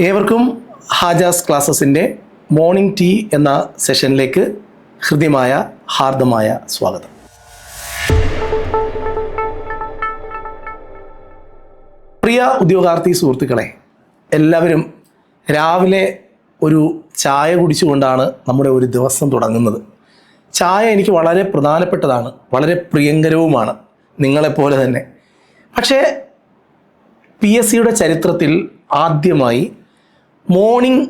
ഏവർക്കും Hajas ക്ലാസ്സസിൻ്റെ morning tea എന്ന സെഷനിലേക്ക് ഹൃദ്യമായ ഹാർദമായ സ്വാഗതം. പ്രിയ ഉദ്യോഗാർത്ഥി സുഹൃത്തുക്കളെ, എല്ലാവരും രാവിലെ ഒരു ചായ കുടിച്ചുകൊണ്ടാണ് നമ്മുടെ ഒരു ദിവസം തുടങ്ങുന്നത്. ചായ എനിക്ക് വളരെ പ്രധാനപ്പെട്ടതാണ്, വളരെ പ്രിയങ്കരവുമാണ്, നിങ്ങളെപ്പോലെ തന്നെ. പക്ഷേ PSCയുടെ ചരിത്രത്തിൽ ആദ്യമായി മോർണിംഗ്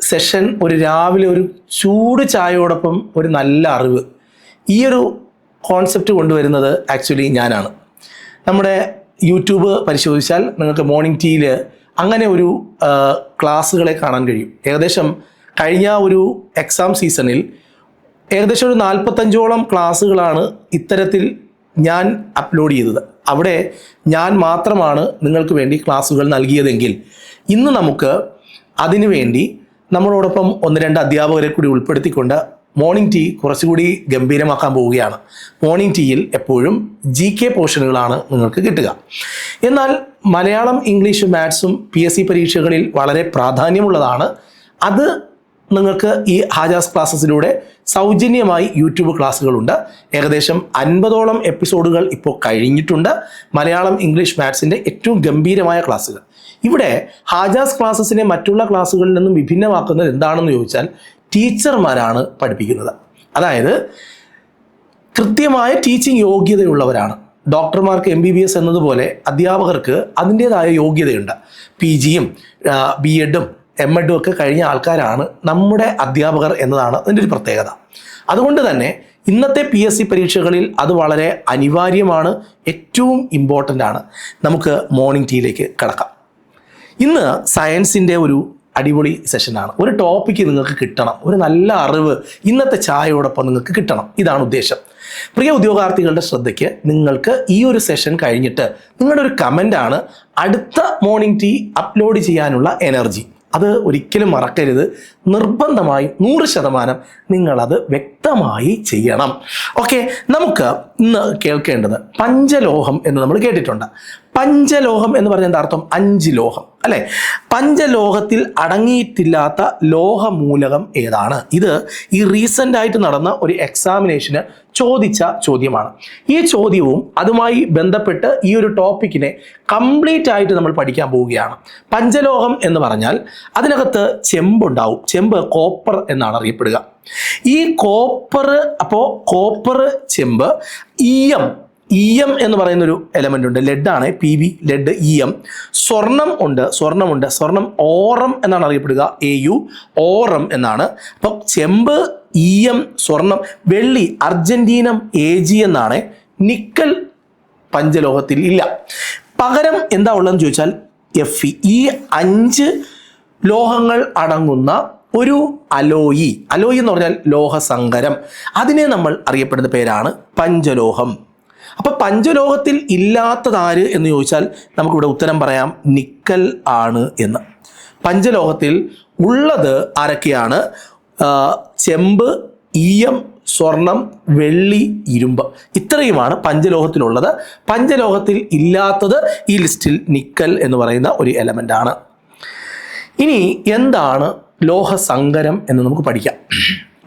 സെഷൻ, ഒരു രാവിലെ ഒരു ചൂട് ചായയോടൊപ്പം ഒരു നല്ല അറിവ്, ഈ ഒരു കോൺസെപ്റ്റ് കൊണ്ടുവരുന്നത് ആക്ച്വലി ഞാനാണ്. നമ്മുടെ യൂട്യൂബ് പരിശോധിച്ചാൽ നിങ്ങൾക്ക് മോർണിംഗ് ടീയിൽ അങ്ങനെ ഒരു ക്ലാസ്സുകളെ കാണാൻ കഴിയും. ഏകദേശം കഴിഞ്ഞ ഒരു എക്സാം സീസണിൽ ഏകദേശം ഒരു 45ഓളം ക്ലാസ്സുകളാണ് ഇത്തരത്തിൽ ഞാൻ അപ്ലോഡ് ചെയ്തത്. അവിടെ ഞാൻ മാത്രമാണ് നിങ്ങൾക്ക് വേണ്ടി ക്ലാസ്സുകൾ നൽകിയതെങ്കിൽ ഇന്ന് നമുക്ക് അതിനുവേണ്ടി നമ്മളോടൊപ്പം 1-2 അധ്യാപകരെ കൂടി ഉൾപ്പെടുത്തിക്കൊണ്ട് മോർണിംഗ് ടീ കുറച്ചുകൂടി ഗംഭീരമാക്കാൻ പോവുകയാണ്. മോർണിംഗ് ടീയിൽ എപ്പോഴും GK പോർഷനുകളാണ് നിങ്ങൾക്ക് കിട്ടുക. എന്നാൽ മലയാളം, ഇംഗ്ലീഷ്, മാത്സും PSC പരീക്ഷകളിൽ വളരെ പ്രാധാന്യമുള്ളതാണ്. അത് നിങ്ങൾക്ക് ഈ ഹാജാസ് ക്ലാസ്സസിലൂടെ സൗജന്യമായി യൂട്യൂബ് ക്ലാസ്സുകളുണ്ട്. ഏകദേശം 50ഓളം എപ്പിസോഡുകൾ ഇപ്പോൾ കഴിഞ്ഞിട്ടുണ്ട്. മലയാളം, ഇംഗ്ലീഷ്, മാത്സിൻ്റെ ഏറ്റവും ഗംഭീരമായ ക്ലാസ്സുകൾ. ഇവിടെ ഹാജാസ് ക്ലാസ്സസിനെ മറ്റുള്ള ക്ലാസ്സുകളിൽ നിന്നും വിഭിന്നമാക്കുന്നത് എന്താണെന്ന് ചോദിച്ചാൽ, ടീച്ചർമാരാണ് പഠിപ്പിക്കുന്നത്. അതായത് കൃത്യമായ ടീച്ചിങ് യോഗ്യതയുള്ളവരാണ്. ഡോക്ടർമാർക്ക് MBBS എന്നതുപോലെ അധ്യാപകർക്ക് അതിൻ്റേതായ യോഗ്യതയുണ്ട്. PGയും B.Edും M.Edും ഒക്കെ കഴിഞ്ഞ ആൾക്കാരാണ് നമ്മുടെ അധ്യാപകർ എന്നതാണ് അതിൻ്റെ ഒരു പ്രത്യേകത. അതുകൊണ്ട് തന്നെ ഇന്നത്തെ PSC പരീക്ഷകളിൽ അത് വളരെ അനിവാര്യമാണ്, ഏറ്റവും ഇമ്പോർട്ടൻ്റ് ആണ്. നമുക്ക് മോർണിംഗ് ടീയിലേക്ക് കടക്കാം. ഇന്ന് സയൻസിൻ്റെ ഒരു അടിപൊളി സെഷനാണ്. ഒരു ടോപ്പിക്ക് നിങ്ങൾക്ക് കിട്ടണം, ഒരു നല്ല അറിവ് ഇന്നത്തെ ചായയോടൊപ്പം നിങ്ങൾക്ക് കിട്ടണം, ഇതാണ് ഉദ്ദേശം. പ്രിയ ഉദ്യോഗാർത്ഥികളുടെ ശ്രദ്ധയ്ക്ക്, നിങ്ങൾക്ക് ഈ ഒരു സെഷൻ കഴിഞ്ഞിട്ട് നിങ്ങളുടെ ഒരു കമൻ്റാണ് അടുത്ത മോർണിംഗ് ടീ അപ്ലോഡ് ചെയ്യാനുള്ള എനർജി. അത് ഒരിക്കലും മറക്കരുത്. നിർബന്ധമായും 100% നിങ്ങളത് വ്യക്തമായി ചെയ്യണം. ഓക്കെ, നമുക്ക് ഇന്ന് കേൾക്കേണ്ടത് പഞ്ചലോഹം എന്ന് നമ്മൾ കേട്ടിട്ടുണ്ട്. പഞ്ചലോഹം എന്ന് പറഞ്ഞാൽ എന്താ അർത്ഥം? 5 ലോഹം അല്ലേ? പഞ്ചലോഹത്തിൽ അടങ്ങിയിട്ടില്ലാത്ത ലോഹമൂലകം ഏതാണ്? ഇത് ഈ റീസെൻ്റ് ആയിട്ട് നടന്ന ഒരു എക്സാമിനേഷന് ചോദിച്ച ചോദ്യമാണ്. ഈ ചോദ്യവും അതുമായി ബന്ധപ്പെട്ട് ഈ ഒരു ടോപ്പിക്കിനെ കംപ്ലീറ്റ് ആയിട്ട് നമ്മൾ പഠിക്കാൻ പോവുകയാണ്. പഞ്ചലോഹം എന്ന് പറഞ്ഞാൽ അതിനകത്ത് ചെമ്പുണ്ടാവും. ചെമ്പ് കോപ്പർ എന്നാണ് അറിയപ്പെടുക. ഈ കോപ്പർ, കോപ്പർ, ചെമ്പ്, ഈയം എന്ന് പറയുന്നൊരു എലമെൻ്റ് ഉണ്ട്. ലെഡാണ്, PB, ലെഡ്, EM. സ്വർണമുണ്ട്. സ്വർണം ഓറം എന്നാണ് അറിയപ്പെടുക, AU, ഓറം എന്നാണ്. അപ്പോൾ ചെമ്പ്, EM, സ്വർണം, വെള്ളി, അർജന്റീനം, AG എന്നാണ്. നിക്കൽ പഞ്ചലോഹത്തിൽ ഇല്ല. പകരം എന്താ ഉള്ളതെന്ന് ചോദിച്ചാൽ Fe. ഈ 5 ലോഹങ്ങൾ അടങ്ങുന്ന ഒരു അലോയി എന്ന് പറഞ്ഞാൽ ലോഹസങ്കരം. അതിനെ നമ്മൾ അറിയപ്പെടുന്ന പേരാണ് പഞ്ചലോഹം. അപ്പോൾ പഞ്ചലോഹത്തിൽ ഇല്ലാത്തതാര് എന്ന് ചോദിച്ചാൽ നമുക്കിവിടെ ഉത്തരം പറയാം, നിക്കൽ ആണ് എന്ന്. പഞ്ചലോഹത്തിൽ ഉള്ളത് ആരൊക്കെയാണ്? ചെമ്പ്, EM, സ്വർണം, വെള്ളി, ഇരുമ്പ്. ഇത്രയുമാണ് പഞ്ചലോഹത്തിലുള്ളത്. പഞ്ചലോഹത്തിൽ ഇല്ലാത്തത് ഈ ലിസ്റ്റിൽ നിക്കൽ എന്ന് പറയുന്ന ഒരു എലമെൻ്റ് ആണ്. ഇനി എന്താണ് ലോഹസങ്കരം എന്ന് നമുക്ക് പഠിക്കാം.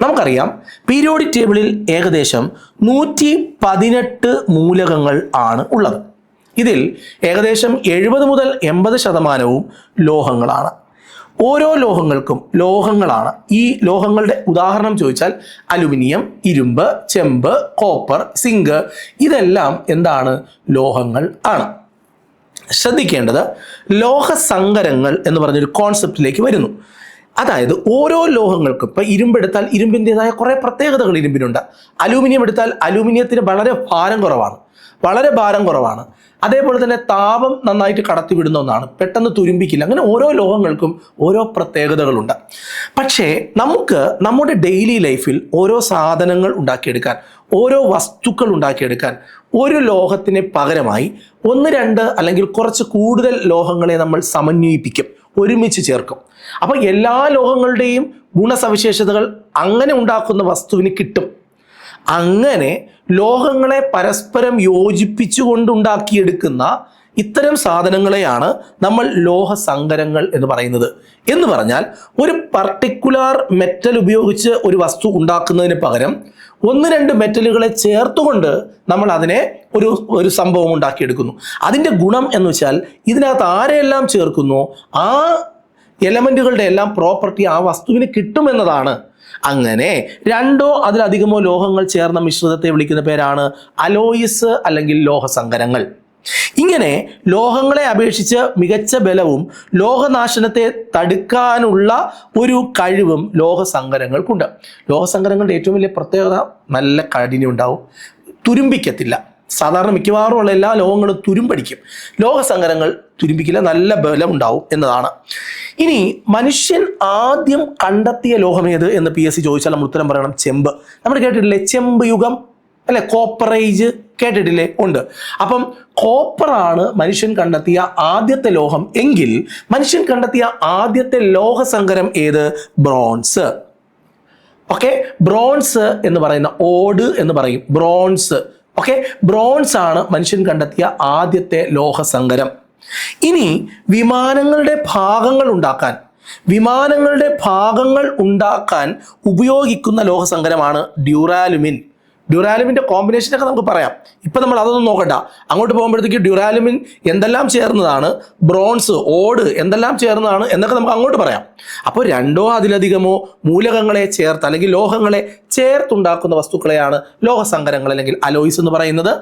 നമുക്കറിയാം, പീരിയോഡിക് ടേബിളിൽ ഏകദേശം 118 മൂലകങ്ങൾ ആണ് ഉള്ളത്. ഇതിൽ ഏകദേശം 70 മുതൽ 80% ലോഹങ്ങളാണ്. ഓരോ ലോഹങ്ങൾക്കും ലോഹങ്ങളാണ്. ഈ ലോഹങ്ങളുടെ ഉദാഹരണം ചോദിച്ചാൽ അലുമിനിയം, ഇരുമ്പ്, ചെമ്പ്, കോപ്പർ, സിങ്ക്, ഇതെല്ലാം എന്താണ്? ലോഹങ്ങൾ ആണ്. ശ്രദ്ധിക്കേണ്ടത്, ലോഹസങ്കരങ്ങൾ എന്ന് പറഞ്ഞൊരു കോൺസെപ്റ്റിലേക്ക് വരുന്നു. അതായത് ഓരോ ലോഹങ്ങൾക്കും, ഇപ്പോൾ ഇരുമ്പെടുത്താൽ ഇരുമ്പിൻ്റെതായ കുറേ പ്രത്യേകതകൾ ഇരുമ്പിനുണ്ട്. അലൂമിനിയം എടുത്താൽ അലൂമിനിയത്തിന് വളരെ ഭാരം കുറവാണ്. അതേപോലെ തന്നെ താപം നന്നായിട്ട് കടത്തിവിടുന്ന ഒന്നാണ്, പെട്ടെന്ന് തുരുമ്പിക്കില്ല. അങ്ങനെ ഓരോ ലോഹങ്ങൾക്കും ഓരോ പ്രത്യേകതകളുണ്ട്. പക്ഷേ നമുക്ക് നമ്മുടെ ഡെയിലി ലൈഫിൽ ഓരോ സാധനങ്ങൾ ഉണ്ടാക്കിയെടുക്കാൻ, ഓരോ വസ്തുക്കൾ ഉണ്ടാക്കിയെടുക്കാൻ ഒരു ലോഹത്തിന് പകരമായി 1-2 അല്ലെങ്കിൽ കുറച്ച് കൂടുതൽ ലോഹങ്ങളെ നമ്മൾ സമന്വയിപ്പിക്കും, ഒരുമിച്ച് ചേർക്കും. അപ്പോൾ എല്ലാ ലോഹങ്ങളുടെയും ഗുണസവിശേഷതകൾ അങ്ങനെ ഉണ്ടാക്കുന്ന വസ്തുവിന് കിട്ടും. അങ്ങനെ ലോഹങ്ങളെ പരസ്പരം യോജിപ്പിച്ചുകൊണ്ടുണ്ടാക്കിയെടുക്കുന്ന ഇത്തരം സാധനങ്ങളെയാണ് നമ്മൾ ലോഹസങ്കരങ്ങൾ എന്ന് പറയുന്നത്. എന്ന് പറഞ്ഞാൽ ഒരു പർട്ടിക്കുലർ മെറ്റൽ ഉപയോഗിച്ച് ഒരു വസ്തു ഉണ്ടാക്കുന്നതിന് പകരം 1-2 മെറ്റലുകളെ ചേർത്തുകൊണ്ട് നമ്മൾ അതിനെ ഒരു സംഭവം ഉണ്ടാക്കിയെടുക്കുന്നു. അതിൻ്റെ ഗുണം എന്ന് വെച്ചാൽ ഇതിനകത്ത് ആരെയെല്ലാം ചേർക്കുന്നോ ആ എലമെൻറ്റുകളുടെ എല്ലാം പ്രോപ്പർട്ടി ആ വസ്തുവിന് കിട്ടുമെന്നതാണ്. അങ്ങനെ 2ഓ അതിലധികമോ ലോഹങ്ങൾ ചേർന്ന മിശ്രിതത്തെ വിളിക്കുന്ന പേരാണ് അലോയിസ് അല്ലെങ്കിൽ ലോഹസങ്കരങ്ങൾ. ഇങ്ങനെ ലോഹങ്ങളെ അപേക്ഷിച്ച് മികച്ച ബലവും ലോഹനാശനത്തെ തടുക്കാനുള്ള ഒരു കഴിവും ലോഹസങ്കരങ്ങൾക്കുണ്ട്. ലോഹസങ്കരങ്ങളുടെ ഏറ്റവും വലിയ പ്രത്യേകത നല്ല കാഠിന്യം ഉണ്ടാവും, തുരുമ്പിക്കത്തില്ല. സാധാരണ മിക്കവാറും ഉള്ള എല്ലാ ലോഹങ്ങളും തുരുമ്പടിക്കും. ലോഹസങ്കരങ്ങൾ തുരുമ്പിക്കില്ല, നല്ല ബലം ഉണ്ടാവും എന്നതാണ്. ഇനി മനുഷ്യൻ ആദ്യം കണ്ടെത്തിയ ലോഹം ഏത് എന്ന് PSC ചോദിച്ചാൽ നമ്മൾ ഉത്തരം പറയണം ചെമ്പ്. നമ്മൾ കേട്ടിട്ടില്ലേ ചെമ്പ് യുഗം അല്ലെ, കോപ്പർ ഏജ് കേട്ടിട്ടില്ലേ? ഉണ്ട്. അപ്പം കോപ്പറാണ് മനുഷ്യൻ കണ്ടെത്തിയ ആദ്യത്തെ ലോഹം എങ്കിൽ മനുഷ്യൻ കണ്ടെത്തിയ ആദ്യത്തെ ലോഹസങ്കരം ഏത്? ബ്രോൺസ്. ഓക്കെ, ബ്രോൺസ് എന്ന് പറയുന്ന ഓട് എന്ന് പറയും, ബ്രോൺസ്. ഓക്കെ, ബ്രോൺസ് ആണ് മനുഷ്യൻ കണ്ടെത്തിയ ആദ്യത്തെ ലോഹസങ്കരം. ഇനി വിമാനങ്ങളുടെ ഭാഗങ്ങൾ ഉണ്ടാക്കാൻ ഉപയോഗിക്കുന്ന ലോഹസങ്കരമാണ് ഡ്യൂറാലുമിൻ. ഡ്യൂറാലുമിൻ്റെ കോമ്പിനേഷനൊക്കെ നമുക്ക് പറയാം. ഇപ്പം നമ്മൾ അതൊന്നും നോക്കണ്ട. അങ്ങോട്ട് പോകുമ്പോഴത്തേക്ക് ഡ്യൂറാലുമിൻ എന്തെല്ലാം ചേർന്നതാണ്, ബ്രോൺസ്, ഓട് എന്തെല്ലാം ചേർന്നതാണ് എന്നൊക്കെ നമുക്ക് അങ്ങോട്ട് പറയാം. അപ്പോൾ 2ഓ അതിലധികമോ മൂലകങ്ങളെ ചേർത്ത് അല്ലെങ്കിൽ ലോഹങ്ങളെ ചേർത്തുണ്ടാക്കുന്ന വസ്തുക്കളെയാണ് ലോഹസങ്കരങ്ങൾ അല്ലെങ്കിൽ അലോയ്സ് എന്ന് പറയുന്നത്.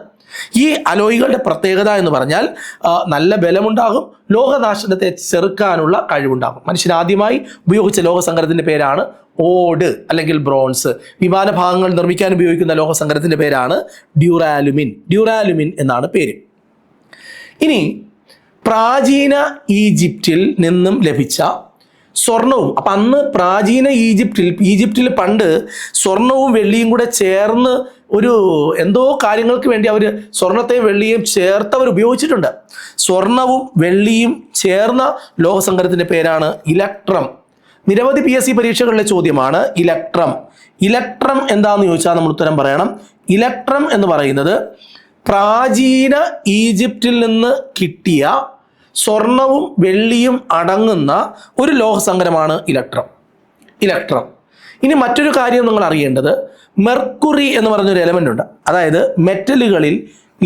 ഈ അലോയികളുടെ പ്രത്യേകത എന്ന് പറഞ്ഞാൽ നല്ല ബലമുണ്ടാകും, ലോഹനാശനത്തെ ചെറുക്കാനുള്ള കഴിവുണ്ടാകും. മനുഷ്യൻ ആദ്യമായി ഉപയോഗിച്ച ലോഹസങ്കരത്തിൻ്റെ പേരാണ് ഓട് അല്ലെങ്കിൽ ബ്രോൺസ്. വിമാനഭാഗങ്ങൾ നിർമ്മിക്കാൻ ഉപയോഗിക്കുന്ന ലോഹസങ്കരത്തിൻ്റെ പേരാണ് ഡ്യൂറാലുമിൻ എന്നാണ് പേര്. ഇനി പ്രാചീന ഈജിപ്തിൽ നിന്നും ലഭിച്ച സ്വർണവും, അപ്പം അന്ന് പ്രാചീന ഈജിപ്തിൽ പണ്ട് സ്വർണവും വെള്ളിയും കൂടെ ചേർന്ന് ഒരു എന്തോ കാര്യങ്ങൾക്ക് വേണ്ടി അവർ സ്വർണത്തെയും വെള്ളിയും ചേർത്ത് അവർ ഉപയോഗിച്ചിട്ടുണ്ട്. സ്വർണവും വെള്ളിയും ചേർന്ന ലോഹസങ്കരത്തിൻ്റെ പേരാണ് ഇലക്ട്രം. നിരവധി PSC പരീക്ഷകളിലെ ചോദ്യമാണ് ഇലക്ട്രം. ഇലക്ട്രം എന്താണെന്ന് ചോദിച്ചാൽ നമ്മൾ ഉത്തരം പറയണം. ഇലക്ട്രം എന്ന് പറയുന്നത് പ്രാചീന ഈജിപ്തിൽ നിന്ന് കിട്ടിയ സ്വർണവും വെള്ളിയും അടങ്ങുന്ന ഒരു ലോഹസങ്കരമാണ് ഇലക്ട്രം. ഇനി മറ്റൊരു കാര്യം നിങ്ങൾ അറിയേണ്ടത്, മെർക്കുറി എന്ന് പറഞ്ഞൊരു എലമെൻ്റ് ഉണ്ട്. അതായത് മെറ്റലുകളിൽ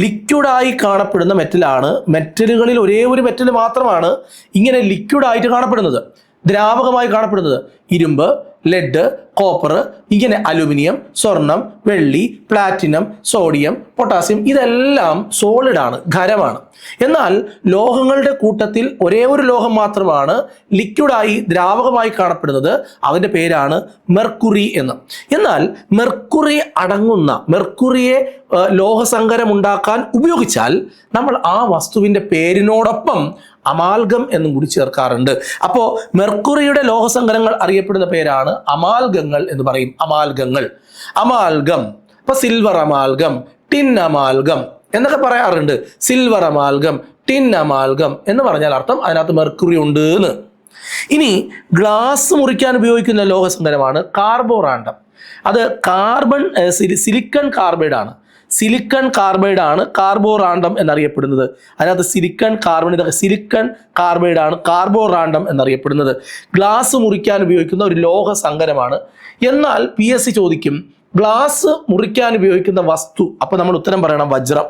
ലിക്വിഡായി കാണപ്പെടുന്ന മെറ്റലാണ്. മെറ്റലുകളിൽ ഒരേ ഒരു മെറ്റൽ മാത്രമാണ് ഇങ്ങനെ ലിക്വിഡായിട്ട് കാണപ്പെടുന്നത്, ദ്രാവകമായി കാണപ്പെടുന്നത്. ഇരുമ്പ്, ലെഡ്, കോപ്പർ, ഇങ്ങനെ അലുമിനിയം, സ്വർണം, വെള്ളി, പ്ലാറ്റിനം, സോഡിയം, പൊട്ടാസ്യം ഇതെല്ലാം സോളിഡാണ്, ഖരമാണ്. എന്നാൽ ലോഹങ്ങളുടെ കൂട്ടത്തിൽ ഒരേ ഒരു ലോഹം മാത്രമാണ് ലിക്വിഡായി ദ്രാവകമായി കാണപ്പെടുന്നത്. അതിൻ്റെ പേരാണ് മെർക്കുറി എന്ന്. എന്നാൽ മെർക്കുറിയെ ലോഹസങ്കരം ഉണ്ടാക്കാൻ ഉപയോഗിച്ചാൽ നമ്മൾ ആ വസ്തുവിൻ്റെ പേരിനോടൊപ്പം അമാൽഗം എന്നും കൂടി ചേർക്കാറുണ്ട്. അപ്പോൾ മെർക്കുറിയുടെ ലോഹസങ്കരങ്ങൾ അറിയപ്പെടുന്ന പേരാണ് അമാൽഗങ്ങൾ എന്ന് പറയും. അമാൽഗം. ഇപ്പൊ സിൽവർ അമാൽഗം, ടിൻ അമാൽഗം എന്നൊക്കെ പറയാറുണ്ട്. സിൽവർ അമാൽഗം, ടിൻ അമാൽഗം എന്ന് പറഞ്ഞാൽ അർത്ഥം അതിനകത്ത് മെർക്കുറി ഉണ്ട് എന്ന്. ഇനി ഗ്ലാസ് മുറിക്കാൻ ഉപയോഗിക്കുന്ന ലോഹസങ്കരമാണ് കാർബോറാണ്ടം. അത് സിലിക്കൺ കാർബൈഡാണ്. സിലിക്കൺ കാർബൈഡാണ് കാർബോറാണ്ടം എന്നറിയപ്പെടുന്നത്. അതിനകത്ത് സിലിക്കൺ കാർബൈഡാണ് കാർബോറാണ്ടം എന്നറിയപ്പെടുന്നത്. ഗ്ലാസ് മുറിക്കാൻ ഉപയോഗിക്കുന്ന ഒരു ലോഹസങ്കരമാണ്. എന്നാൽ PSC ചോദിക്കും ഗ്ലാസ് മുറിക്കാൻ ഉപയോഗിക്കുന്ന വസ്തു, അപ്പോൾ നമ്മൾ ഉത്തരം പറയണം വജ്രം.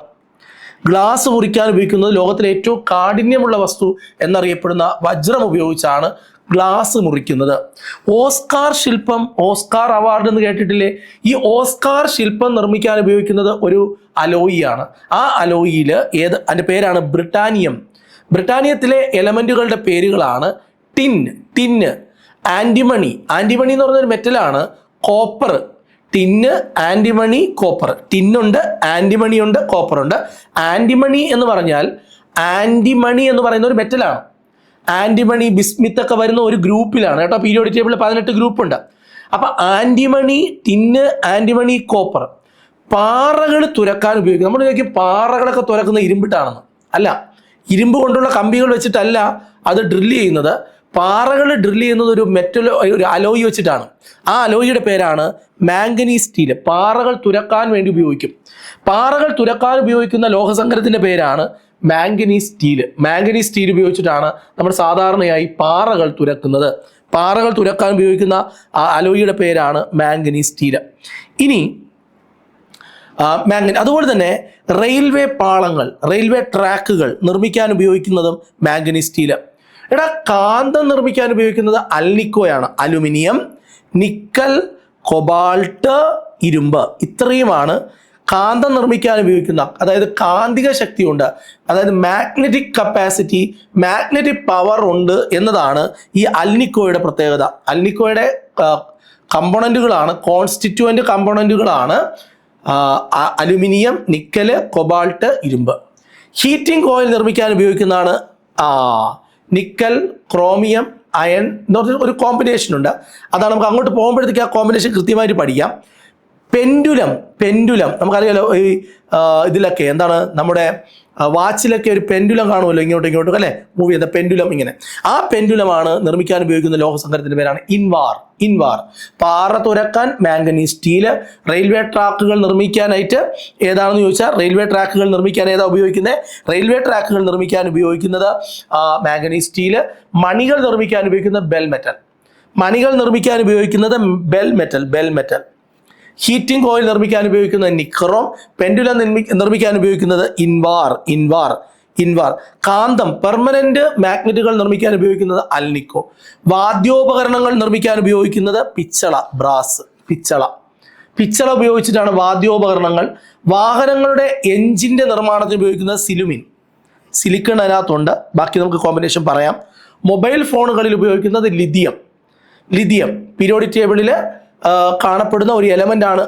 ഗ്ലാസ് മുറിക്കാൻ ഉപയോഗിക്കുന്നത് ലോകത്തിലെ ഏറ്റവും കാഠിന്യമുള്ള വസ്തു എന്നറിയപ്പെടുന്ന വജ്രം ഉപയോഗിച്ചാണ് ഗ്ലാസ് മുറിക്കുന്നത്. ഓസ്കാർ അവാർഡ് എന്ന് കേട്ടിട്ടില്ലേ? ഈ ഓസ്കാർ ശില്പം നിർമ്മിക്കാൻ ഉപയോഗിക്കുന്നത് ഒരു അലോയിയാണ്. ആ അലോയിയിൽ അതിൻ്റെ പേരാണ് ബ്രിട്ടാനിയത്തിലെ എലമെൻറ്റുകളുടെ പേരുകളാണ് ടിന്ന്, ആൻറ്റിമണി എന്ന് പറഞ്ഞൊരു മെറ്റലാണ്, കോപ്പർ. Tin, antimony, copper. ടിന്നുണ്ട്, ആൻറ്റിമണി ഉണ്ട്, കോപ്പറുണ്ട്. ആൻറ്റിമണി എന്ന് പറയുന്ന ഒരു മെറ്റലാണ്. ആൻറ്റിമണി, ബിസ്മിത്ത് ഒക്കെ വരുന്ന ഒരു ഗ്രൂപ്പിലാണ് കേട്ടോ. പീരിയോഡിക് ടേബിളിൽ 18 ഗ്രൂപ്പുണ്ട്. അപ്പൊ ആൻറ്റിമണി, ടിന്ന്, ആൻറ്റിമണി, കോപ്പർ. പാറകൾ തുരക്കാൻ ഉപയോഗിക്കും. നമ്മൾ ചോദിക്കും പാറകളൊക്കെ തുരക്കുന്ന ഇരുമ്പിട്ടാണെന്ന്. അല്ല, ഇരുമ്പ് കൊണ്ടുള്ള കമ്പികൾ വെച്ചിട്ടല്ല അത് ഡ്രില്ല് ചെയ്യുന്നത്. പാറകൾ ഡ്രില്ല് ചെയ്യുന്നത് ഒരു അലോയി വെച്ചിട്ടാണ്. ആ അലോയിയുടെ പേരാണ് മാംഗനീസ് സ്റ്റീൽ. പാറകൾ തുരക്കാൻ വേണ്ടി ഉപയോഗിക്കും. പാറകൾ തുരക്കാൻ ഉപയോഗിക്കുന്ന ലോഹസങ്കരത്തിൻ്റെ പേരാണ് മാംഗനീസ് സ്റ്റീൽ. മാംഗനീസ് സ്റ്റീൽ ഉപയോഗിച്ചിട്ടാണ് നമ്മൾ സാധാരണയായി പാറകൾ തുരക്കുന്നത്. പാറകൾ തുരക്കാൻ ഉപയോഗിക്കുന്ന അലോയിയുടെ പേരാണ് മാംഗനീസ് സ്റ്റീൽ. ഇനി അതുപോലെ തന്നെ റെയിൽവേ പാളങ്ങൾ, റെയിൽവേ ട്രാക്കുകൾ നിർമ്മിക്കാൻ ഉപയോഗിക്കുന്നതും മാംഗനീസ് സ്റ്റീൽ. കാന്തം നിർമ്മിക്കാൻ ഉപയോഗിക്കുന്നത് അൽനിക്കോയാണ്. അലുമിനിയം, നിക്കൽ, കൊബാൾട്ട്, ഇരുമ്പ്, ഇത്രയുമാണ് കാന്തം നിർമ്മിക്കാൻ ഉപയോഗിക്കുന്ന, അതായത് കാന്തിക ശക്തി ഉണ്ട്, അതായത് മാഗ്നറ്റിക് കപ്പാസിറ്റി, മാഗ്നറ്റിക് പവർ ഉണ്ട് എന്നതാണ് ഈ അൽനിക്കോയുടെ പ്രത്യേകത. അൽനിക്കോയുടെ കമ്പോണന്റുകളാണ്, കോൺസ്റ്റിറ്റ്യൂവന്റ് കമ്പോണന്റുകളാണ് അലുമിനിയം, നിക്കല്, കൊബാൾട്ട്, ഇരുമ്പ്. ഹീറ്റിംഗ് കോയിൽ നിർമ്മിക്കാൻ ഉപയോഗിക്കുന്നതാണ് നിക്കൽ, ക്രോമിയം, അയൺ എന്ന് പറഞ്ഞ ഒരു കോമ്പിനേഷൻ ഉണ്ട്. അതാണ് നമുക്ക് അങ്ങോട്ട് പോകുമ്പോഴത്തേക്ക് ആ കോമ്പിനേഷൻ കൃത്യമായിട്ട് പഠിക്കാം. പെൻഡുലം നമുക്കറിയാലോ, ഈ ഇതിലൊക്കെ എന്താണ് നമ്മുടെ വാച്ചിലൊക്കെ ഒരു പെൻഡുലം കാണുമല്ലോ, ഇങ്ങോട്ടും അല്ലേ, മൂവ് ചെയ്ത പെൻഡുലം. ഇങ്ങനെ ആ പെൻഡുലമാണ് നിർമ്മിക്കാൻ ഉപയോഗിക്കുന്ന ലോഹസങ്കരത്തിന്റെ പേരാണ് ഇൻവാർ. പാറ തുരക്കാൻ മാംഗനീസ് സ്റ്റീല്. റെയിൽവേ ട്രാക്കുകൾ നിർമ്മിക്കാനായിട്ട് ഏതാണെന്ന് ചോദിച്ചാൽ റെയിൽവേ ട്രാക്കുകൾ നിർമ്മിക്കാൻ ഏതാ ഉപയോഗിക്കുന്നത്? റെയിൽവേ ട്രാക്കുകൾ നിർമ്മിക്കാൻ ഉപയോഗിക്കുന്നത് മാംഗനീസ് സ്റ്റീല്. മണികൾ നിർമ്മിക്കാൻ ഉപയോഗിക്കുന്നത് ബെൽ മെറ്റൽ. ഹീറ്റിംഗ് കോയിൽ നിർമ്മിക്കാൻ ഉപയോഗിക്കുന്നത് നിക്കറോം. പെൻഡുലം നിർമ്മിക്കാൻ ഉപയോഗിക്കുന്നത് ഇൻവാർ. കാന്തം, പെർമനന്റ് മാഗ്നറ്റുകൾ നിർമ്മിക്കാൻ ഉപയോഗിക്കുന്നത് അൽനിക്കോ. വാദ്യോപകരണങ്ങൾ നിർമ്മിക്കാൻ ഉപയോഗിക്കുന്നത് ബ്രാസ്. പിച്ചള ഉപയോഗിച്ചിട്ടാണ് വാദ്യോപകരണങ്ങൾ. വാഹനങ്ങളുടെ എഞ്ചിന്റെ നിർമ്മാണത്തിന് ഉപയോഗിക്കുന്നത് സിലിക്കൺ അതിനകത്തുണ്ട്. ബാക്കി നമുക്ക് കോമ്പിനേഷൻ പറയാം. മൊബൈൽ ഫോണുകളിൽ ഉപയോഗിക്കുന്നത് ലിഥിയം. പീരിയോഡിക് ടേബിളിൽ കാണപ്പെടുന്ന ഒരു എലമെന്റ് ആണ്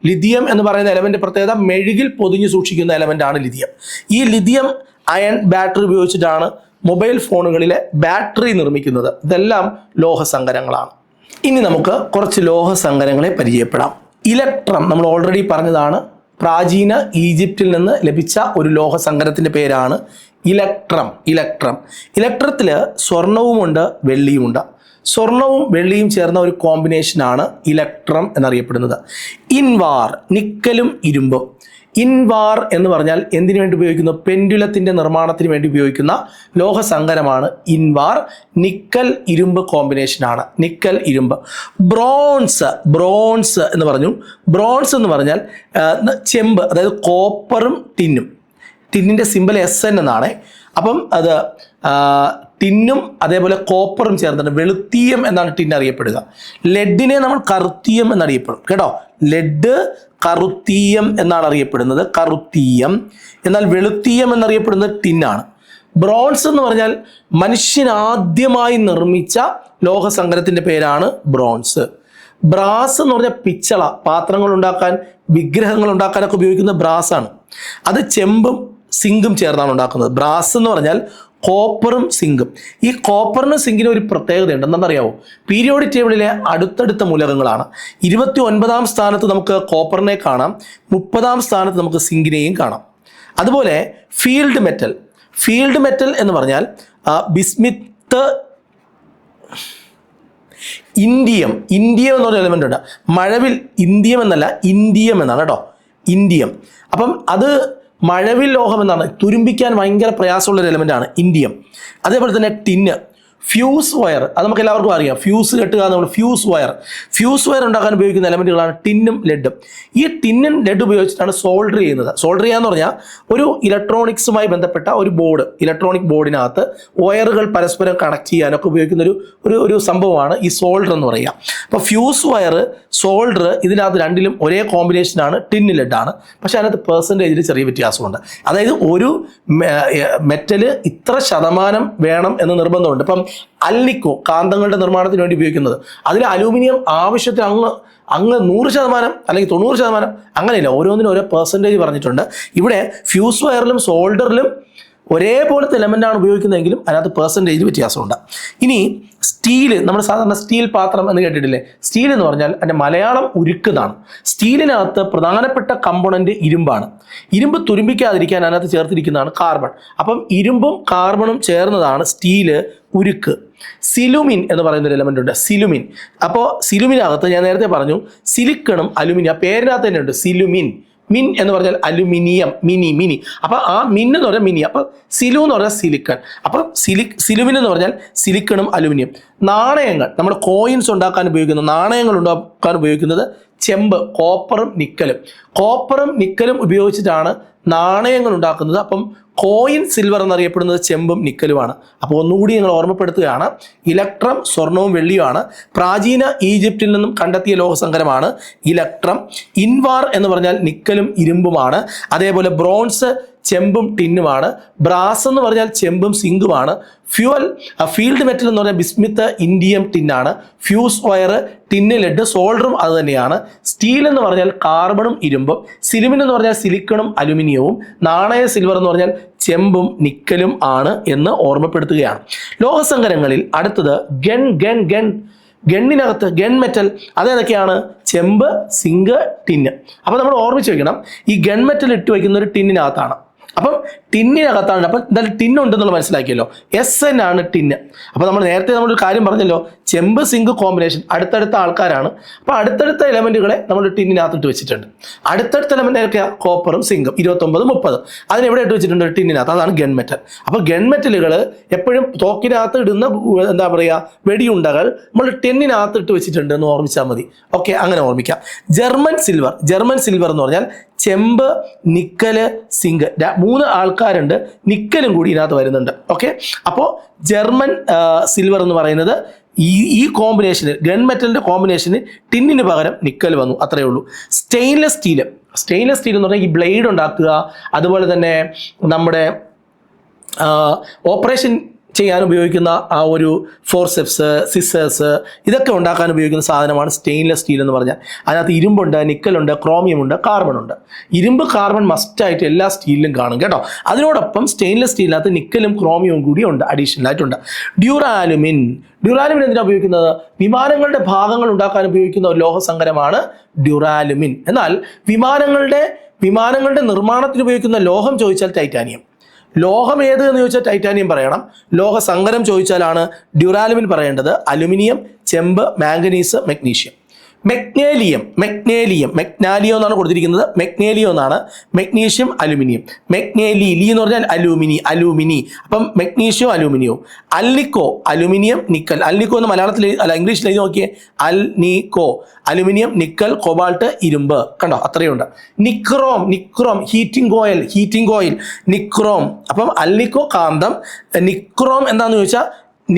ലിഥിയം എന്ന് പറയുന്ന എലമെന്റ് പ്രത്യേകത മെഴുകിൽ പൊതിഞ്ഞു സൂക്ഷിക്കുന്ന എലമെന്റ് ആണ് ലിഥിയം. ഈ ലിഥിയം അയൺ ബാറ്ററി ഉപയോഗിച്ചിട്ടാണ് മൊബൈൽ ഫോണുകളിലെ ബാറ്ററി നിർമ്മിക്കുന്നത്. ഇതെല്ലാം ലോഹസങ്കരങ്ങളാണ്. ഇനി നമുക്ക് കുറച്ച് ലോഹസങ്കരങ്ങളെ പരിചയപ്പെടാം. ഇലക്ട്രം നമ്മൾ ഓൾറെഡി പറഞ്ഞതാണ്. പ്രാചീന ഈജിപ്തിൽ നിന്ന് ലഭിച്ച ഒരു ലോഹസങ്കരത്തിന്റെ പേരാണ് ഇലക്ട്രത്തിൽ സ്വർണവുമുണ്ട്, വെള്ളിയുമുണ്ട്. സ്വർണവും വെള്ളിയും ചേർന്ന ഒരു കോമ്പിനേഷനാണ് ഇലക്ട്രം എന്നറിയപ്പെടുന്നത്. ഇൻവാർ, നിക്കലും ഇരുമ്പും. ഇൻവാർ എന്ന് പറഞ്ഞാൽ എന്തിനു വേണ്ടി ഉപയോഗിക്കുന്നു? പെൻഡുലത്തിന്റെ നിർമ്മാണത്തിന് വേണ്ടി ഉപയോഗിക്കുന്ന ലോഹസങ്കരമാണ് ഇൻവാർ. നിക്കൽ ഇരുമ്പ് കോമ്പിനേഷനാണ്, നിക്കൽ ഇരുമ്പ്. ബ്രോൺസ് എന്ന് പറഞ്ഞു. ബ്രോൺസ് എന്ന് പറഞ്ഞാൽ ചെമ്പ്, അതായത് കോപ്പറും ടിന്നിന്റെ സിമ്പൽ SN എന്നാണ്. അപ്പം അത് ടിന്നും അതേപോലെ കോപ്പറും ചേർന്നിട്ട് വെളുത്തീയം എന്നാണ് ടിൻ അറിയപ്പെടുക. ലെഡിനെ നമ്മൾ കറുത്തീയം എന്നറിയപ്പെടും കേട്ടോ. ലെഡ് കറുത്തീയം എന്നാണ് അറിയപ്പെടുന്നത്, എന്നാൽ വെളുത്തീയം എന്നറിയപ്പെടുന്നത് ടിന്നാണ്. ബ്രോൺസ് എന്ന് പറഞ്ഞാൽ മനുഷ്യൻ ആദ്യമായി നിർമ്മിച്ച ലോഹസങ്കരത്തിന്റെ പേരാണ് ബ്രോൺസ്. ബ്രാസ് എന്ന് പറഞ്ഞാൽ പിച്ചള, പാത്രങ്ങൾ ഉണ്ടാക്കാൻ, വിഗ്രഹങ്ങൾ ഉണ്ടാക്കാനൊക്കെ ഉപയോഗിക്കുന്ന ബ്രാസാണ്. അത് ചെമ്പും സിങ്കും ചേർന്നാണ് ഉണ്ടാക്കുന്നത്. ബ്രാസ് എന്ന് പറഞ്ഞാൽ കോപ്പറും സിങ്കും. ഈ കോപ്പറിനും സിങ്കിനും ഒരു പ്രത്യേകതയുണ്ട്, എന്താണെന്നറിയാവോ? പീരിയോഡിക് ടേബിളിലെ അടുത്തടുത്ത മൂലകങ്ങളാണ്. 29ാം സ്ഥാനത്ത് നമുക്ക് കോപ്പറിനെ കാണാം, 30ാം സ്ഥാനത്ത് നമുക്ക് സിങ്കിനെയും കാണാം. അതുപോലെ ഫീൽഡ് മെറ്റൽ എന്ന് പറഞ്ഞാൽ ബിസ്മിത്ത്, ഇൻഡിയം എന്ന് പറഞ്ഞ എലമെന്റ് ഉണ്ട്. മഴവിൽ ഇന്ത്യം എന്നല്ല, ഇൻഡിയം എന്നാണ് കേട്ടോ, ഇൻഡിയം. അപ്പം അത് മഴവിൽ ലോഹം എന്നാണ്, തുരുമ്പിക്കാൻ ഭയങ്കര പ്രയാസമുള്ളൊരു എലമെൻ്റാണ് ഇൻഡിയം. അതേപോലെ തന്നെ ടിന്ന്, ഫ്യൂസ് വയർ, അത് നമുക്ക് എല്ലാവർക്കും അറിയാം. ഫ്യൂസ് കെട്ടുക നമ്മൾ ഫ്യൂസ് വയർ ഉണ്ടാക്കാൻ ഉപയോഗിക്കുന്ന എലമെൻറ്റുകളാണ് ടിന്നും ലെഡും. ഈ ടിന്നും ലെഡ് ഉപയോഗിച്ചിട്ടാണ് സോൾഡർ ചെയ്യുന്നത്. സോൾഡർ ചെയ്യാന്ന് പറഞ്ഞാൽ ഒരു ഇലക്ട്രോണിക്സുമായി ബന്ധപ്പെട്ട ഒരു ബോർഡ്, ഇലക്ട്രോണിക് ബോർഡിനകത്ത് വയറുകൾ പരസ്പരം കണക്ട് ചെയ്യാനൊക്കെ ഉപയോഗിക്കുന്ന ഒരു സംഭവമാണ് ഈ സോൾഡർ എന്ന് പറയുക. അപ്പോൾ ഫ്യൂസ് വയർ, സോൾഡർ, ഇതിനകത്ത് രണ്ടിലും ഒരേ കോമ്പിനേഷനാണ്, ടിൻ ലെഡാണ്. പക്ഷേ അതിനകത്ത് പെർസെൻറ്റേജിൽ ചെറിയ വ്യത്യാസമുണ്ട്. അതായത് ഒരു മെറ്റല് ഇത്ര ശതമാനം വേണം എന്ന് നിർബന്ധമുണ്ട്. ഇപ്പം അൽനിക്കോ കാന്തങ്ങളുടെ നിർമ്മാണത്തിന് വേണ്ടി ഉപയോഗിക്കുന്നത്, അതിൽ അലൂമിനിയം ആവശ്യത്തിന് അങ്ങ് 100% അല്ലെങ്കിൽ 90%, അങ്ങനെയില്ല, ഓരോന്നിനും ഓരോ പെർസെൻറ്റേജ് പറഞ്ഞിട്ടുണ്ട്. ഇവിടെ ഫ്യൂസ് വയറിലും സോൾഡറിലും ഒരേപോലത്തെ എലമെൻ്റാണ് ഉപയോഗിക്കുന്നതെങ്കിലും അതിനകത്ത് പെർസെൻറ്റേജ് വ്യത്യാസമുണ്ട്. ഇനി സ്റ്റീല്, നമ്മൾ സാധാരണ സ്റ്റീൽ പാത്രം എന്ന് കേട്ടിട്ടില്ലേ? സ്റ്റീൽ എന്ന് പറഞ്ഞാൽ അതിൻ്റെ മലയാളം ഉരുക്കുന്നതാണ്. സ്റ്റീലിനകത്ത് പ്രധാനപ്പെട്ട കമ്പോണൻറ്റ് ഇരുമ്പാണ്. ഇരുമ്പ് തുരുമ്പിക്കാതിരിക്കാൻ അതിനകത്ത് ചേർത്തിരിക്കുന്നതാണ് കാർബൺ. അപ്പം ഇരുമ്പും കാർബണും ചേർന്നതാണ് സ്റ്റീല്, ഉരുക്ക്. സിലുമിൻ എന്ന് പറയുന്ന ഒരു എലമെൻ്റ് ഉണ്ട്, സിലുമിൻ. അപ്പോൾ സിലുമിനകത്ത് ഞാൻ നേരത്തെ പറഞ്ഞു സിലിക്കണും അലുമിനിയം, പേരിനകത്ത് തന്നെ ഉണ്ട് സിലുമിൻ. മിൻ എന്ന് പറഞ്ഞാൽ അലുമിനിയം, മിനി. അപ്പോൾ ആ മിൻ എന്ന് പറഞ്ഞാൽ മിനി. അപ്പോൾ സിലു എന്ന് പറഞ്ഞാൽ സിലിക്കൺ. അപ്പോൾ സിലുമിൻ എന്ന് പറഞ്ഞാൽ സിലിക്കണും അലുമിനിയം. നാണയങ്ങൾ, നമ്മുടെ കോയിൻസ് ഉണ്ടാക്കാൻ ഉപയോഗിക്കുന്ന, നാണയങ്ങൾ ഉണ്ടാക്കാൻ ഉപയോഗിക്കുന്നത് ചെമ്പ്, കോപ്പറും നിക്കലും ഉപയോഗിച്ചിട്ടാണ് നാണയങ്ങൾ ഉണ്ടാക്കുന്നത്. അപ്പം കോയിൻ സിൽവർ എന്നറിയപ്പെടുന്നത് ചെമ്പും നിക്കലുമാണ്. അപ്പോൾ ഒന്നുകൂടി ഞങ്ങൾ ഓർമ്മപ്പെടുത്തുകയാണ്, ഇലക്ട്രം സ്വർണവും വെള്ളിയുമാണ്. പ്രാചീന ഈജിപ്തിൽ നിന്നും കണ്ടെത്തിയ ലോഹസങ്കരമാണ് ഇലക്ട്രം. ഇൻവാർ എന്ന് പറഞ്ഞാൽ നിക്കലും ഇരുമ്പുമാണ്. അതേപോലെ ബ്രോൺസ് ചെമ്പും ടിന്നുമാണ്. ബ്രാസ് എന്ന് പറഞ്ഞാൽ ചെമ്പും സിങ്കുമാണ്. ഫീൽഡ് മെറ്റൽ എന്ന് പറഞ്ഞാൽ ബിസ്മിത്ത് ഇന്ത്യം ടിന്നാണ്. ഫ്യൂസ് വയർ, ടിന്ന്, ലെഡ്, സോൾഡറും അത് തന്നെയാണ്. സ്റ്റീൽ എന്ന് പറഞ്ഞാൽ കാർബണും ഇരുമ്പും. സിലിമിൻ എന്ന് പറഞ്ഞാൽ സിലിക്കണും അലുമിനിയവും. നാണയ സിൽവർ എന്ന് പറഞ്ഞാൽ ചെമ്പും നിക്കലും ആണ് എന്ന് ഓർമ്മപ്പെടുത്തുകയാണ്. ലോഹസങ്കരങ്ങളിൽ അടുത്തത് ഗണ്ണിനകത്ത് ഗൺ മെറ്റൽ, അതേതൊക്കെയാണ്? ചെമ്പ്, സിങ്ക്, ടിന്ന്. അപ്പോൾ നമ്മൾ ഓർമ്മിച്ച് വെക്കണം, ഈ ഗൺ മെറ്റൽ ഇട്ട് വയ്ക്കുന്ന ഒരു ടിന്നിനകത്താണ്. അപ്പം ടിന്നിനകത്താണ്. അപ്പം എന്തായാലും ടിന്നുണ്ടെന്നുള്ള മനസ്സിലാക്കിയല്ലോ. SN ആണ് ടിന്ന്. അപ്പോൾ നേരത്തെ നമ്മളൊരു കാര്യം പറഞ്ഞല്ലോ, ചെമ്പ് സിങ്ക് കോമ്പിനേഷൻ അടുത്തടുത്ത ആൾക്കാരാണ്. അപ്പോൾ അടുത്തടുത്ത എലമെൻറ്റുകളെ നമ്മൾ ടിന്നിനകത്തിട്ട് വെച്ചിട്ടുണ്ട്. അടുത്തടുത്ത എലമെൻ്റ് ഏതൊക്കെയാണ്? കോപ്പറും സിങ്കും. 29, 30 അതിനെവിടെ ഇട്ട് വെച്ചിട്ടുണ്ട്? ടിന്നിനകത്ത്. അതാണ് ഗൺ മെറ്റൽ. അപ്പോൾ ഗൺ മെറ്റലുകൾ എപ്പോഴും തോക്കിനകത്ത് ഇടുന്ന എന്താ പറയുക, വെടിയുണ്ടകൾ നമ്മൾ ടിന്നിനകത്ത് ഇട്ട് വെച്ചിട്ടുണ്ട് എന്ന് ഓർമ്മിച്ചാൽ മതി. ഓക്കെ, അങ്ങനെ ഓർമ്മിക്കാം. ജർമ്മൻ സിൽവർ എന്ന് പറഞ്ഞാൽ ചെമ്പ്, നിക്കല്, സിങ്ക്. 3 ആൾക്കാരുണ്ട്. നിക്കലും കൂടി ഇതിനകത്ത് വരുന്നുണ്ട്. ഓക്കെ, അപ്പോൾ ജർമ്മൻ സിൽവർ എന്ന് പറയുന്നത് ഈ കോമ്പിനേഷന്, ഗൺ മെറ്റലിൻ്റെ കോമ്പിനേഷന് ടിന്നിന് പകരം നിക്കൽ വന്നു, അത്രയേ ഉള്ളൂ. സ്റ്റെയിൻലെസ് സ്റ്റീൽ എന്ന് പറഞ്ഞാൽ ഈ ബ്ലേഡ് ഉണ്ടാക്കുക, അതുപോലെ തന്നെ നമ്മുടെ ഓപ്പറേഷൻ ചെയ്യാൻ ഉപയോഗിക്കുന്ന ആ ഒരു ഫോർസെപ്സ്, സിസേഴ്സ്, ഇതൊക്കെ ഉണ്ടാക്കാൻ ഉപയോഗിക്കുന്ന സാധനമാണ് സ്റ്റെയിൻലെസ് സ്റ്റീൽ എന്ന് പറഞ്ഞാൽ. അതിനകത്ത് ഇരുമ്പുണ്ട്, നിക്കലുണ്ട്, ക്രോമിയമുണ്ട്, കാർബണുണ്ട്. ഇരുമ്പ്, കാർബൺ മസ്റ്റായിട്ട് എല്ലാ സ്റ്റീലിലും കാണും കേട്ടോ. അതിനോടൊപ്പം സ്റ്റെയിൻലെസ് സ്റ്റീലിനകത്ത് നിക്കലും ക്രോമിയവും കൂടി ഉണ്ട്, അഡീഷണൽ ആയിട്ടുണ്ട്. ഡ്യൂറാലുമിൻ എന്തിനാണ് ഉപയോഗിക്കുന്നത്? വിമാനങ്ങളുടെ ഭാഗങ്ങൾ ഉണ്ടാക്കാൻ ഉപയോഗിക്കുന്ന ഒരു ലോഹസങ്കരമാണ് ഡ്യൂറാലുമിൻ. എന്നാൽ വിമാനങ്ങളുടെ നിർമ്മാണത്തിന് ഉപയോഗിക്കുന്ന ലോഹം ചോദിച്ചാൽ ടൈറ്റാനിയം. ലോഹം ഏത് എന്ന് ചോദിച്ചാൽ ടൈറ്റാനിയം പറയണം. ലോഹസങ്കരം ചോദിച്ചാലാണ് ഡ്യൂറാലുമിൻ പറയേണ്ടത്. അലുമിനിയം, ചെമ്പ്, മാംഗനീസ്, മെഗ്നീഷ്യം. മെഗ്നേലിയം എന്നാണ് കൊടുത്തിരിക്കുന്നത്. മെഗ്നേലിയം എന്നാണ്. Magnesium, aluminium. ലീ എന്ന് പറഞ്ഞാൽ അലൂമിനി. അപ്പം മെഗ്നീഷ്യവും അലൂമിനിയവും. Alnico, aluminium, nickel. അൽനിക്കോ എന്ന് മലയാളത്തിൽ ഇംഗ്ലീഷിൽ എഴുതി നോക്കിയേ. അൽനിക്കോ, അലുമിനിയം, നിക്കൽ, കൊബാൾട്ട്, ഇരുമ്പ്. കണ്ടോ, അത്രയുണ്ട്. Nichrome, heating oil, nichrome. അപ്പം അൽനിക്കോ കാന്തം, നിക്രോം എന്താണെന്ന് ചോദിച്ചാൽ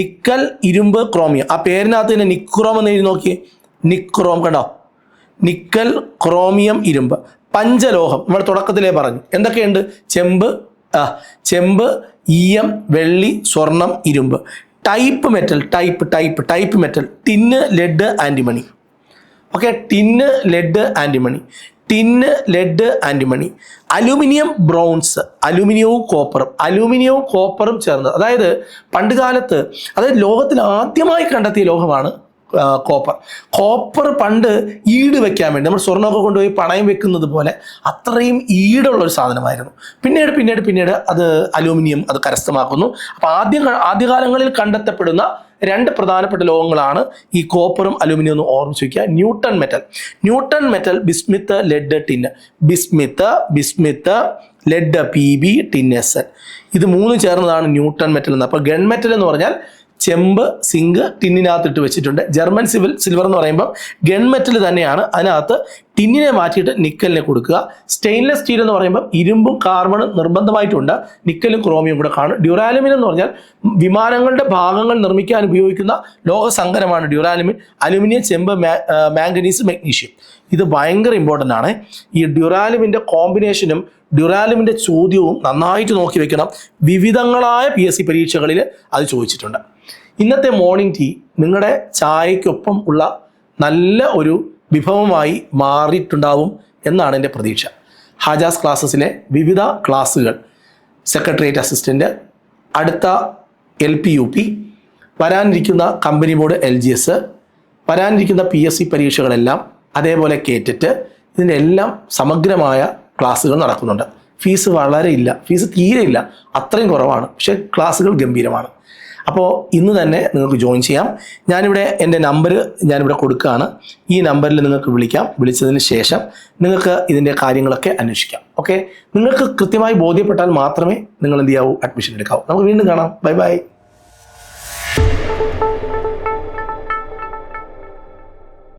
നിക്കൽ, ഇരുമ്പ്, ക്രോമിയം. ആ പേരിനകത്ത് തന്നെ നിക്രോം എന്ന് എഴുതി നോക്കിയേ. നിക്രോം, കണ്ടോ, നിക്കൽ, ക്രോമിയം, ഇരുമ്പ്. പഞ്ചലോഹം നമ്മൾ തുടക്കത്തിലേ പറഞ്ഞു. എന്തൊക്കെയുണ്ട്? ചെമ്പ്, ഈയം, വെള്ളി, സ്വർണം, ഇരുമ്പ്. Type metal, tin, lead, antimony. Okay, tin, lead, antimony. Aluminium, bronze. അലൂമിനിയവും കോപ്പറും ചേർന്നത്. അതായത് പണ്ട് കാലത്ത്, ലോകത്തിൽ ആദ്യമായി കണ്ടെത്തിയ ലോഹമാണ് കോപ്പർ. പണ്ട് ഈട് വെക്കാൻ വേണ്ടി നമ്മൾ സ്വർണ്ണമൊക്കെ കൊണ്ടുപോയി പണയം വെക്കുന്നത് പോലെ അത്രയും ഈടുള്ള ഒരു സാധനമായിരുന്നു. പിന്നീട് അത് അലൂമിനിയം അത് കരസ്ഥമാക്കുന്നു. അപ്പോൾ ആദ്യകാലങ്ങളിൽ കണ്ടെത്തപ്പെടുന്ന 2 പ്രധാനപ്പെട്ട ലോഹങ്ങളാണ് ഈ കോപ്പറും അലൂമിനിയം എന്ന് ഓർമ്മിച്ച് വയ്ക്കുക. Newton metal, bismuth, lead, tin. Bismuth, lead, PB, tin, SN. ഇത് 3 ചേർന്നതാണ് ന്യൂട്ടൺ മെറ്റൽ എന്ന്. അപ്പോൾ ഗൺ മെറ്റൽ എന്ന് പറഞ്ഞാൽ ചെമ്പ്, സിങ്ക്, ടിന്നിനകത്തിട്ട് വെച്ചിട്ടുണ്ട്. ജർമ്മൻ സിൽവർ എന്ന് പറയുമ്പോൾ ഗൺ മെറ്റൽ തന്നെയാണ്. അതിനകത്ത് ടിന്നിനെ മാറ്റിയിട്ട് നിക്കലിനെ കൊടുക്കുക. സ്റ്റെയിൻലെസ് സ്റ്റീൽ എന്ന് പറയുമ്പോൾ ഇരുമ്പും കാർബണും നിർബന്ധമായിട്ടുണ്ട്. നിക്കലും ക്രോമിയും കൂടെ കാണും. ഡ്യൂറാലുമിൻ എന്ന് പറഞ്ഞാൽ വിമാനങ്ങളുടെ ഭാഗങ്ങൾ നിർമ്മിക്കാൻ ഉപയോഗിക്കുന്ന ലോഹസങ്കരമാണ് ഡ്യൂറാലുമിൻ. അലുമിനിയം, ചെമ്പ്, മാംഗനീസ്, മെഗ്നീഷ്യം. ഇത് ഭയങ്കര ഇമ്പോർട്ടൻ്റ് ആണ്. ഈ ഡ്യൂറാലുമിൻ്റെ കോമ്പിനേഷനും ഡ്യൂറാലുമിൻ്റെ ചോദ്യവും നന്നായിട്ട് നോക്കി വെക്കണം. വിവിധങ്ങളായ PSC പരീക്ഷകളിൽ അത് ചോദിച്ചിട്ടുണ്ട്. ഇന്നത്തെ മോർണിംഗ് ടീ നിങ്ങളുടെ ചായയ്ക്കൊപ്പം ഉള്ള നല്ല ഒരു വിഭവമായി മാറിയിട്ടുണ്ടാവും എന്നാണ് എൻ്റെ പ്രതീക്ഷ. ഹാജാസ് ക്ലാസ്സസിലെ വിവിധ ക്ലാസ്സുകൾ, സെക്രട്ടേറിയറ്റ് അസിസ്റ്റൻ്റ്, അടുത്ത LP UP, വരാനിരിക്കുന്ന കമ്പനി ബോർഡ് LGS, വരാനിരിക്കുന്ന PSC പരീക്ഷകളെല്ലാം, അതേപോലെ കേറ്ററ്റ്, ഇതിൻ്റെ എല്ലാം സമഗ്രമായ ക്ലാസ്സുകൾ നടക്കുന്നുണ്ട്. ഫീസ് തീരെ ഇല്ല, അത്രയും കുറവാണ്. പക്ഷേ ക്ലാസ്സുകൾ ഗംഭീരമാണ്. അപ്പോൾ ഇന്ന് തന്നെ നിങ്ങൾക്ക് ജോയിൻ ചെയ്യാം. ഞാനിവിടെ എൻ്റെ നമ്പർ ഞാനിവിടെ കൊടുക്കുകയാണ്. ഈ നമ്പറിൽ നിങ്ങൾക്ക് വിളിക്കാം. വിളിച്ചതിന് ശേഷം നിങ്ങൾക്ക് ഇതിൻ്റെ കാര്യങ്ങളൊക്കെ അന്വേഷിക്കാം. ഓക്കെ, നിങ്ങൾക്ക് കൃത്യമായി ബോധ്യപ്പെട്ടാൽ മാത്രമേ നിങ്ങൾ എന്ത് ചെയ്യാവൂ, അഡ്മിഷൻ എടുക്കാവൂ. നമുക്ക് വീണ്ടും കാണാം. Bye bye.